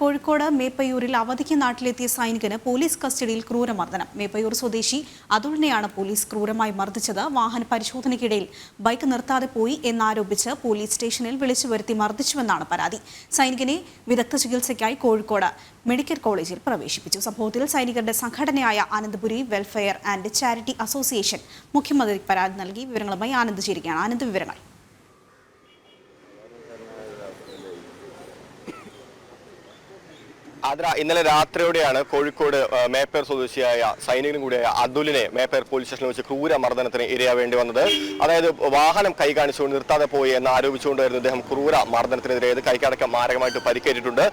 കോഴിക്കോട് മേപ്പയൂരിൽ അവധിക്ക് നാട്ടിലെത്തിയ സൈനികന് പോലീസ് കസ്റ്റഡിയിൽ ക്രൂരമർദ്ദനം. മേപ്പയൂർ സ്വദേശി അതുലിനെയാണ് പോലീസ് ക്രൂരമായി മർദ്ദിച്ചത്. വാഹന പരിശോധനയ്ക്കിടയിൽ ബൈക്ക് നിർത്താതെ പോയി എന്നാരോപിച്ച് പോലീസ് സ്റ്റേഷനിൽ വിളിച്ചു വരുത്തി മർദ്ദിച്ചുവെന്നാണ് പരാതി. സൈനികനെ വിദഗ്ധ ചികിത്സയ്ക്കായി കോഴിക്കോട് മെഡിക്കൽ കോളേജിൽ പ്രവേശിപ്പിച്ചു. സംഭവത്തിൽ സൈനികരുടെ സംഘടനയായ Anandapuri welfare and charity association മുഖ്യമന്ത്രിക്ക് പരാതി നൽകി. വിവരങ്ങളുമായി ആനന്ദ് ചേരുകയാണ്. ആനന്ദ്, വിവരങ്ങൾ. ഇന്നലെ രാത്രിയോടെയാണ് കോഴിക്കോട് മേപ്പേർ സ്വദേശിയായ സൈനികനും കൂടിയായ അതുലിനെ മേപ്പേർ പോലീസ് സ്റ്റേഷനിൽ വെച്ച് ക്രൂരമർദ്ദനത്തിന് ഇരയാവേണ്ടി വന്നത്. അതായത് വാഹനം കൈ കാണിച്ചുകൊണ്ട് നിർത്താതെ പോയി എന്ന് ആരോപിച്ചുകൊണ്ടായിരുന്നു ഇദ്ദേഹം ക്രൂര മർദ്ദനത്തിനെതിരെ കൈക്കടക്കം മാരകമായിട്ട് പരിക്കേറ്റിട്ടുണ്ട്.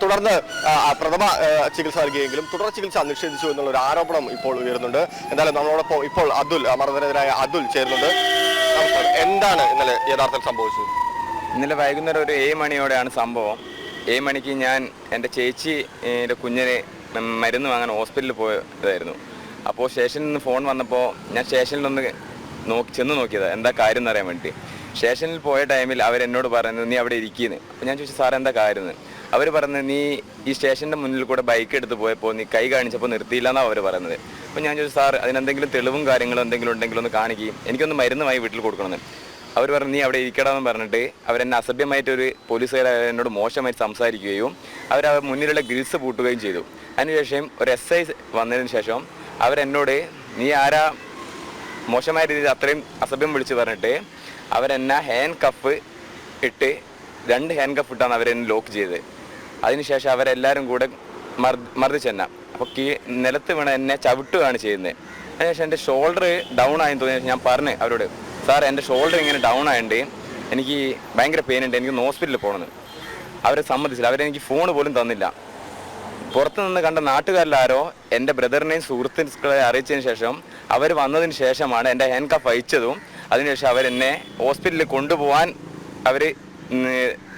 തുടർന്ന് പ്രഥമ ചികിത്സ നൽകിയെങ്കിലും തുടർ ചികിത്സ നിഷേധിച്ചു എന്നുള്ള ഒരു ആരോപണം ഇപ്പോൾ ഉയരുന്നുണ്ട്. എന്തായാലും നമ്മളോടൊപ്പം ഇപ്പോൾ മർദ്ദനത്തിനെതിരായ അതുൽ ചേരുന്നുണ്ട്. എന്താണ് ഇന്നലെ യഥാർത്ഥത്തിൽ സംഭവിച്ചത്? ഇന്നലെ വൈകുന്നേരം ഒരു 7 മണിയോടെയാണ് സംഭവം. 7 മണിക്ക് ഞാൻ എൻ്റെ ചേച്ചിയുടെ കുഞ്ഞിനെ മരുന്ന് വാങ്ങാൻ ഹോസ്പിറ്റലിൽ പോയതായിരുന്നു. അപ്പോൾ സ്റ്റേഷനിൽ നിന്ന് ഫോൺ വന്നപ്പോൾ ഞാൻ സ്റ്റേഷനിലൊന്ന് ചെന്ന് നോക്കിയത് എന്താ കാര്യം എന്നറിയാൻ വേണ്ടി. സ്റ്റേഷനിൽ പോയ ടൈമിൽ അവരെന്നോട് പറയുന്നത് നീ അവിടെ ഇരിക്കുന്നു. അപ്പോൾ ഞാൻ ചോദിച്ചു സാർ എന്താ കാര്യം എന്ന്. അവർ പറയുന്നത് നീ ഈ സ്റ്റേഷൻ്റെ മുന്നിൽ കൂടെ ബൈക്ക് എടുത്ത് പോയപ്പോൾ നീ കൈ കാണിച്ചപ്പോൾ നിർത്തിയില്ല എന്നാണ് അവർ പറയുന്നത്. അപ്പോൾ ഞാൻ ചോദിച്ചു സാർ അതിനെന്തെങ്കിലും തെളിവും കാര്യങ്ങളും എന്തെങ്കിലും ഉണ്ടെങ്കിലും ഒന്ന് കാണിക്കുകയും എനിക്കൊന്ന് മരുന്നുമായി വീട്ടിൽ കൊടുക്കണമെന്ന്. അവർ പറഞ്ഞു നീ അവിടെ ഇരിക്കണമെന്ന് പറഞ്ഞിട്ട് അവരെന്നെ അസഭ്യമായിട്ടൊരു പോലീസുകാർ എന്നോട് മോശമായിട്ട് സംസാരിക്കുകയും അവർ മുന്നിലുള്ള ഗ്രിൽസ് പൂട്ടുകയും ചെയ്തു. അതിനുശേഷം ഒരു SI വന്നതിന് ശേഷം അവരെന്നോട് നീ ആരാ മോശമായ രീതിയിൽ അത്രയും അസഭ്യം വിളിച്ച് പറഞ്ഞിട്ട് അവരെന്നെ ഹാൻഡ് കഫ് ഇട്ട് 2 ഹാൻഡ് കഫ് ഇട്ടാണ് അവരെന്നെ ലോക്ക് ചെയ്തത്. അതിനുശേഷം അവരെല്ലാവരും കൂടെ മർദ്ദിച്ചെന്നെ. അപ്പോൾ നിലത്ത് വീണ എന്നെ ചവിട്ടുകയാണ് ചെയ്യുന്നത്. അതിനുശേഷം എൻ്റെ ഷോൾഡർ ഡൗൺ ആയെന്ന് തോന്നിയ ഞാൻ പറഞ്ഞു അവരോട് സാർ എൻ്റെ ഷോൾഡർ ഇങ്ങനെ ഡൗൺ ആയതുകൊണ്ട് എനിക്ക് ഭയങ്കര പെയിൻ ഉണ്ട്, എനിക്ക് ഹോസ്പിറ്റലിൽ പോകണമെന്ന്. അവരെ സമ്മതിച്ചില്ല. അവരെനിക്ക് ഫോൺ പോലും തന്നില്ല. പുറത്തു നിന്ന് കണ്ട നാട്ടുകാരിലാരോ എൻ്റെ ബ്രദറിനെയും സുഹൃത്തുക്കളെ അറിയിച്ചതിന് ശേഷം അവർ വന്നതിന് ശേഷമാണ് എൻ്റെ ഹാൻഡ് കഫ് അയച്ചതും. അതിനുശേഷം അവരെന്നെ ഹോസ്പിറ്റലിൽ കൊണ്ടുപോകാൻ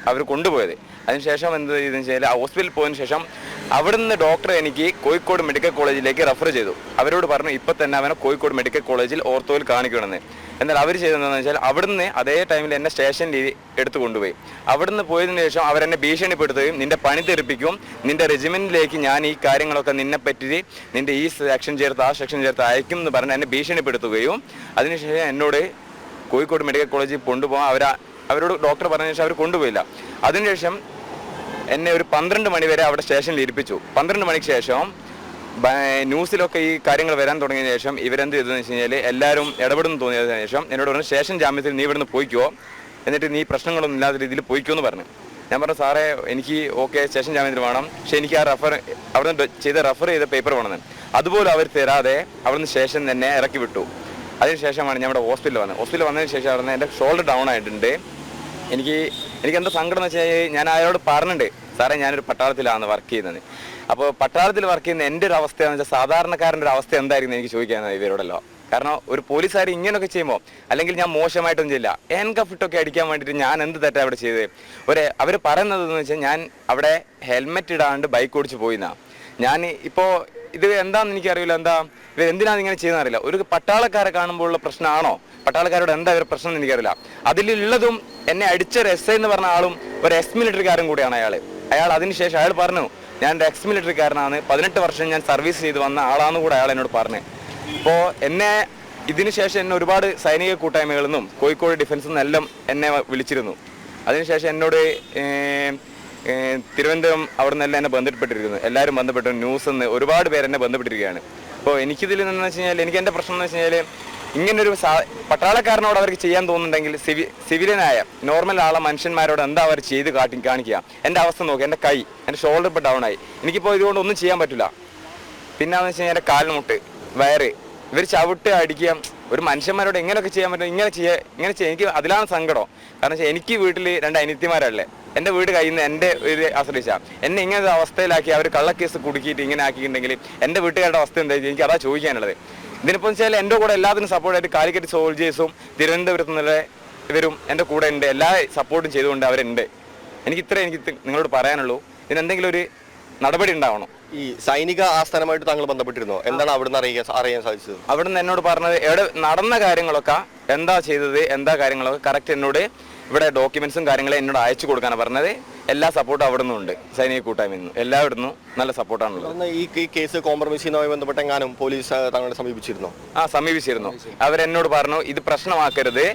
അവർ കൊണ്ടുപോയത്. അതിനുശേഷം എന്ത് ചെയ്തെന്ന് വെച്ചാൽ ഹോസ്പിറ്റലിൽ പോയതിനു ശേഷം അവിടുന്ന് ഡോക്ടർ എനിക്ക് കോഴിക്കോട് മെഡിക്കൽ കോളേജിലേക്ക് റെഫർ ചെയ്തു. അവരോട് പറഞ്ഞു ഇപ്പം തന്നെ അവനെ കോഴിക്കോട് മെഡിക്കൽ കോളേജിൽ ഓർത്തോയിൽ കാണിക്കണമെന്ന്. എന്നാൽ അവർ ചെയ്തതെന്ന് വെച്ചാൽ അവിടുന്ന് അതേ ടൈമിൽ എന്നെ സ്റ്റേഷനിൽ എടുത്തു കൊണ്ടുപോയി. അവിടുന്ന് പോയതിനു ശേഷം അവരെന്നെ ഭീഷണിപ്പെടുത്തുകയും നിന്റെ പണി തെറിപ്പിക്കും, നിന്റെ റെജിമെന്റിലേക്ക് ഞാൻ ഈ കാര്യങ്ങളൊക്കെ നിന്നെ പറ്റി നിന്റെ ഈ സെക്ഷൻ ചേർത്ത് ആ സെക്ഷൻ ചേർത്ത് അയക്കും എന്ന് പറഞ്ഞ് എന്നെ ഭീഷണിപ്പെടുത്തുകയും അതിനുശേഷം എന്നോട് കോഴിക്കോട് മെഡിക്കൽ കോളേജിൽ കൊണ്ടുപോകാൻ അവരോട് ഡോക്ടർ പറഞ്ഞ ശേഷം അവർ കൊണ്ടുപോയില്ല. അതിനുശേഷം എന്നെ ഒരു 12 മണി വരെ അവിടെ സ്റ്റേഷനിൽ ഇരിപ്പിച്ചു. 12 മണിക്ക് ശേഷം ന്യൂസിലൊക്കെ ഈ കാര്യങ്ങൾ വരാൻ തുടങ്ങിയ ശേഷം ഇവരെന്ത് ചെയ്തതെന്ന് വെച്ച് കഴിഞ്ഞാൽ എല്ലാവരും ഇടപെടുന്നു തോന്നിയതിനു ശേഷം എന്നോട് പറഞ്ഞു സ്റ്റേഷൻ ജാമ്യത്തിൽ നീ ഇവിടുന്ന് പോയിക്കോ, എന്നിട്ട് നീ പ്രശ്നങ്ങളൊന്നും ഇല്ലാത്ത രീതിയിൽ പോയിക്കോ എന്ന് പറഞ്ഞു. ഞാൻ പറഞ്ഞു സാറേ എനിക്ക് ഓക്കെ സ്റ്റേഷൻ ജാമ്യത്തിൽ വേണം, പക്ഷേ എനിക്ക് ആ അവിടുന്ന് റെഫർ ചെയ്ത പേപ്പർ വേണമെന്ന്. അതുപോലും അവർ തരാതെ അവിടുന്ന് സ്റ്റേഷൻ തന്നെ ഇറക്കി വിട്ടു. അതിനുശേഷമാണ് ഞാൻ ഇവിടെ ഹോസ്പിറ്റലിൽ വന്നത്. ഹോസ്പിറ്റലിൽ വന്നതിന് ശേഷം അവിടെ എൻ്റെ ഷോൾഡർ ഡൗൺ ആയിട്ടുണ്ട്. എനിക്ക് എന്താ സങ്കടം എന്ന് വെച്ചാൽ ഞാൻ അയാളോട് പറഞ്ഞിട്ടുണ്ട് സാറേ ഞാനൊരു പട്ടാളത്തിലാണ് വർക്ക് ചെയ്യുന്നത്. അപ്പോൾ പട്ടാളത്തിൽ വർക്ക് ചെയ്യുന്ന എൻ്റെ ഒരു അവസ്ഥയെന്ന് വെച്ചാൽ സാധാരണക്കാരൻ്റെ ഒരു അവസ്ഥ എന്തായിരിക്കും എനിക്ക് ചോദിക്കാനാണ് ഇവരോടല്ലോ. കാരണം ഒരു പോലീസുകാർ ഇങ്ങനെയൊക്കെ ചെയ്യുമ്പോൾ അല്ലെങ്കിൽ ഞാൻ മോശമായിട്ടൊന്നും ചെയ്യില്ല, ഹാൻഡ് കഫ് ഇട്ടൊക്കെ അടിക്കാൻ വേണ്ടിയിട്ട് ഞാൻ എന്ത് തെറ്റാണ് അവിടെ ചെയ്തത്? അവർ പറയുന്നതെന്ന് വെച്ചാൽ ഞാൻ അവിടെ ഹെൽമെറ്റ് ഇടാണ്ട് ബൈക്ക് ഓടിച്ച് പോയിന്നാണ്. ഞാൻ ഇപ്പോൾ ഇത് എന്താണെന്ന് എനിക്കറിയില്ല, ഇവരെന്തിനാണ് ഇങ്ങനെ ചെയ്യുന്നത് അറിയില്ല. ഒരു പട്ടാളക്കാരെ കാണുമ്പോഴുള്ള പ്രശ്നമാണോ, പട്ടാളക്കാരോട് എന്താ ഇവരുടെ പ്രശ്നം എന്ന് എനിക്കറിയില്ല. അതിലുള്ളതും എന്നെ അടിച്ചൊരു SI എന്ന് പറഞ്ഞ ആളും ഒരു എക്സ് മിലിറ്ററിക്കാരൻ കൂടിയാണ് അയാൾ അതിനുശേഷം അയാൾ പറഞ്ഞു ഞാൻ ഒരു എക്സ് മിലിറ്ററിക്കാരനാണ്, 18 വർഷം ഞാൻ സർവീസ് ചെയ്ത് വന്ന ആളാണെന്ന് കൂടെ അയാൾ എന്നോട് പറഞ്ഞു. അപ്പോൾ ഇതിനു ശേഷം എന്നെ ഒരുപാട് സൈനിക കൂട്ടായ്മകളിൽ നിന്നും കോഴിക്കോട് ഡിഫൻസിൽ നിന്നും എല്ലാം എന്നെ വിളിച്ചിരുന്നു. അതിനുശേഷം എന്നോട് തിരുവനന്തപുരം അവിടെ നിന്നെല്ലാം എന്നെ ബന്ധപ്പെട്ടിരിക്കുന്നു. എല്ലാവരും ബന്ധപ്പെട്ടു, ന്യൂസിൽ നിന്ന് ഒരുപാട് പേര് എന്നെ ബന്ധപ്പെട്ടിരിക്കുകയാണ്. അപ്പോൾ എനിക്കിതിൽ നിന്ന് വെച്ച് കഴിഞ്ഞാൽ എനിക്ക് എൻ്റെ പ്രശ്നം എന്ന് വെച്ച് കഴിഞ്ഞാൽ ഇങ്ങനൊരു പട്ടാളക്കാരനോട് അവർക്ക് ചെയ്യാൻ തോന്നുന്നുണ്ടെങ്കിൽ സിവിലിയനായ നോർമൽ മനുഷ്യന്മാരോട് എന്താ അവർ ചെയ്ത് കാണിക്കുക. എൻ്റെ അവസ്ഥ നോക്കി, എൻ്റെ കൈ, എൻ്റെ ഷോൾഡർ ഇപ്പോൾ ഡൗൺ ആയി, എനിക്കിപ്പോൾ ഇതുകൊണ്ട് ഒന്നും ചെയ്യാൻ പറ്റില്ല. പിന്നെന്ന് വെച്ച് കഴിഞ്ഞാൽ എൻ്റെ കാൽമുട്ട്, വയറ്, ഇവർ ചവിട്ട് അടിക്കുക. ഒരു മനുഷ്യന്മാരോട് എങ്ങനെയൊക്കെ ചെയ്യാൻ പറ്റും, ഇങ്ങനെ ചെയ്യുക. എനിക്ക് അതിലാണ് സങ്കടം. കാരണം വെച്ചാൽ എനിക്ക് വീട്ടിൽ 2 അനിയത്തിമാരല്ലേ, എൻ്റെ വീട് കയ്യിൽ നിന്ന് എൻ്റെ ഒരു ആശ്രയിച്ചാൽ എന്നെ ഇങ്ങനത്തെ അവസ്ഥയിലാക്കി അവർ കള്ളക്കേസ് കുടുക്കിയിട്ട് ഇങ്ങനെ ആക്കിയിട്ടുണ്ടെങ്കിൽ എൻ്റെ വീട്ടുകാരുടെ അവസ്ഥ എന്തായാലും എനിക്ക് അതാ ചോദിക്കാനുള്ളത്. ഇതിനിപ്പോൾ വെച്ചാൽ എൻ്റെ കൂടെ എല്ലാത്തിനും സപ്പോർട്ടായിട്ട് കാലിക്കറ്റ് സോൾജേഴ്സും തിരുവനന്തപുരത്ത് നിന്നുള്ള ഇവരും എൻ്റെ കൂടെ ഉണ്ട്, എല്ലാ സപ്പോർട്ടും ചെയ്തുകൊണ്ട് അവരുണ്ട്. എനിക്ക് നിങ്ങളോട് പറയാനുള്ളൂ, ഇതിനെന്തെങ്കിലും ഒരു നടപടി ഉണ്ടാവണം. ഈ സൈനിക ആസ്ഥാനമായിട്ട് താങ്കൾ ബന്ധപ്പെട്ടിരുന്നോ? എന്താണ് അവിടുന്ന് അറിയാൻ സാധിച്ചത്? അവിടുന്ന് എന്നോട് പറഞ്ഞത് എവിടെ നടന്ന കാര്യങ്ങളൊക്കെ എന്താ ചെയ്തത്, എന്താ കാര്യങ്ങളൊക്കെ കറക്റ്റ് എന്നോട് ഇവിടെ ഡോക്യുമെന്റ്സും കാര്യങ്ങളും എന്നോട് അയച്ചു കൊടുക്കാനാണ് പറഞ്ഞത്. എല്ലാ സപ്പോർട്ടും അവിടെ നിന്നുണ്ട്, സൈനിക കൂട്ടായ്മയിൽ നിന്നും എല്ലായിടത്തും നല്ല സപ്പോർട്ടാണുള്ളത്. ഈ കേസ് കോംപ്രമൈസ് ചെയ്യുന്നതുമായി ബന്ധപ്പെട്ട് എങ്ങാനും പോലീസ് തങ്ങളെ സമീപിച്ചിരുന്നോ? സമീപിച്ചിരുന്നു. അവരെന്നോട് പറഞ്ഞു ഇത് പ്രശ്നമാക്കരുത്,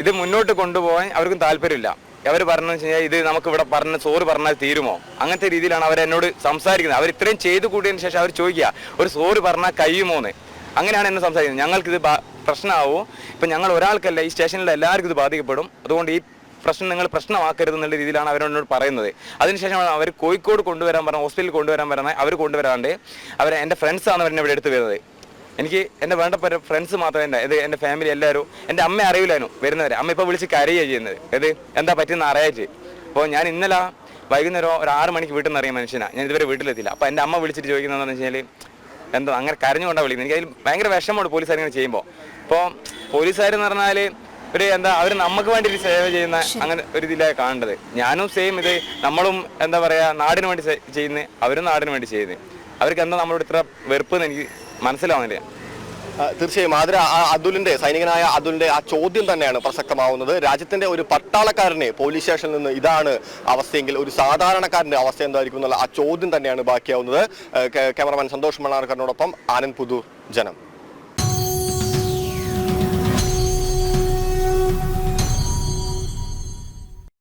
ഇത് മുന്നോട്ട് കൊണ്ടുപോകാൻ അവർക്കും താല്പര്യമില്ല. അവർ പറഞ്ഞു വെച്ച് കഴിഞ്ഞാൽ ഇത് നമുക്ക് ഇവിടെ സോറി പറഞ്ഞാൽ തീരുമോ, അങ്ങനത്തെ രീതിയിലാണ് അവരെന്നോട് സംസാരിക്കുന്നത്. അവർ ഇത്രയും ചെയ്തു കൂടിയതിന് ശേഷം അവർ ചോദിക്കുക ഒരു സോറി പറഞ്ഞാൽ കഴിയുമോന്ന്. അങ്ങനെയാണ് എന്നെ സംസാരിക്കുന്നത്. ഞങ്ങൾക്കിത് പ്രശ്നമാവും, ഇപ്പം ഞങ്ങൾ ഒരാൾക്കല്ല, ഈ സ്റ്റേഷനിലെ എല്ലാവർക്കും ഇത് ബാധിക്കപ്പെടും, അതുകൊണ്ട് ഈ പ്രശ്നം നിങ്ങൾ പ്രശ്നമാക്കരുത് എന്നുള്ള രീതിയിലാണ് അവരോട് പറയുന്നത്. അതിനുശേഷമാണ് അവർ കോഴിക്കോട് കൊണ്ടുവരാൻ പറഞ്ഞ, ഹോസ്പിറ്റലിൽ കൊണ്ടുവരാൻ പറഞ്ഞാൽ അവർ കൊണ്ടുവരാണ്ട് എൻ്റെ ഫ്രണ്ട്സാണ് എന്നെ ഇവിടെ എടുത്ത് വരുന്നത്. എനിക്ക് എൻ്റെ വേണ്ടപ്പെട്ട ഫ്രണ്ട്സ് മാത്രമേ എൻ്റെ ഫാമിലി എല്ലാവരും, എൻ്റെ അമ്മ അറിയില്ലായിരുന്നു വരുന്നവരെ. അമ്മ ഇപ്പോൾ വിളിച്ച് കരയുകയാണ് ചെയ്യുന്നത്, എന്താ പറ്റിയെന്ന് അറിയാച്ച്. അപ്പോൾ ഞാൻ ഇന്നലെ വൈകുന്നേരം ഒരു 6 മണിക്ക് വീട്ടിൽ നിന്ന് ഇറങ്ങിയ മനുഷ്യനാണ്, ഞാൻ ഇതുവരെ വീട്ടിലെത്തില്ല. അപ്പോൾ എൻ്റെ അമ്മ വിളിച്ചിട്ട് ചോദിക്കുന്നതെന്ന് വെച്ച് കഴിഞ്ഞാൽ എന്തോ അങ്ങനെ കരഞ്ഞുകൊണ്ടാണ് വിളിക്കുന്നത്. എനിക്ക് അതിൽ ഭയങ്കര വിഷമമാണ് പോലീസുകാരിങ്ങനെ ചെയ്യുമ്പോൾ. ഇപ്പോൾ പോലീസുകാരെന്ന് പറഞ്ഞാൽ അവർ നമുക്ക് വേണ്ടി ഒരു സേവ ചെയ്യുന്ന അങ്ങനെ ഒരു ഇതിലാണ് കാണേണ്ടത്. ഞാനും സെയിം ഇത്, നമ്മളും എന്താ പറയുക നാടിന് വേണ്ടി ചെയ്യുന്നത്, അവരും നാടിന് വേണ്ടി ചെയ്യുന്നത്. അവർക്ക് എന്താ നമ്മളോട് ഇത്ര വെറുപ്പ് എന്ന് എനിക്ക് മനസ്സിലാവുന്നില്ല. തീർച്ചയായും അതുലിന്റെ സൈനികനായ അതുലിന്റെ ആ ചോദ്യം തന്നെയാണ് പ്രസക്തമാവുന്നത്. രാജ്യത്തിന്റെ ഒരു പട്ടാളക്കാരനെ പോലീസ് സ്റ്റേഷനിൽ നിന്ന് ഇതാണ് അവസ്ഥയെങ്കിൽ ഒരു സാധാരണക്കാരന്റെ അവസ്ഥ എന്തായിരിക്കും എന്നുള്ള ആ ചോദ്യം തന്നെയാണ് ബാക്കിയാവുന്നത്. ക്യാമറമാൻ സന്തോഷ് മണ്ണാർക്കാടിനോടൊപ്പം ആനന്ദ് പുതൂർ, ജനം.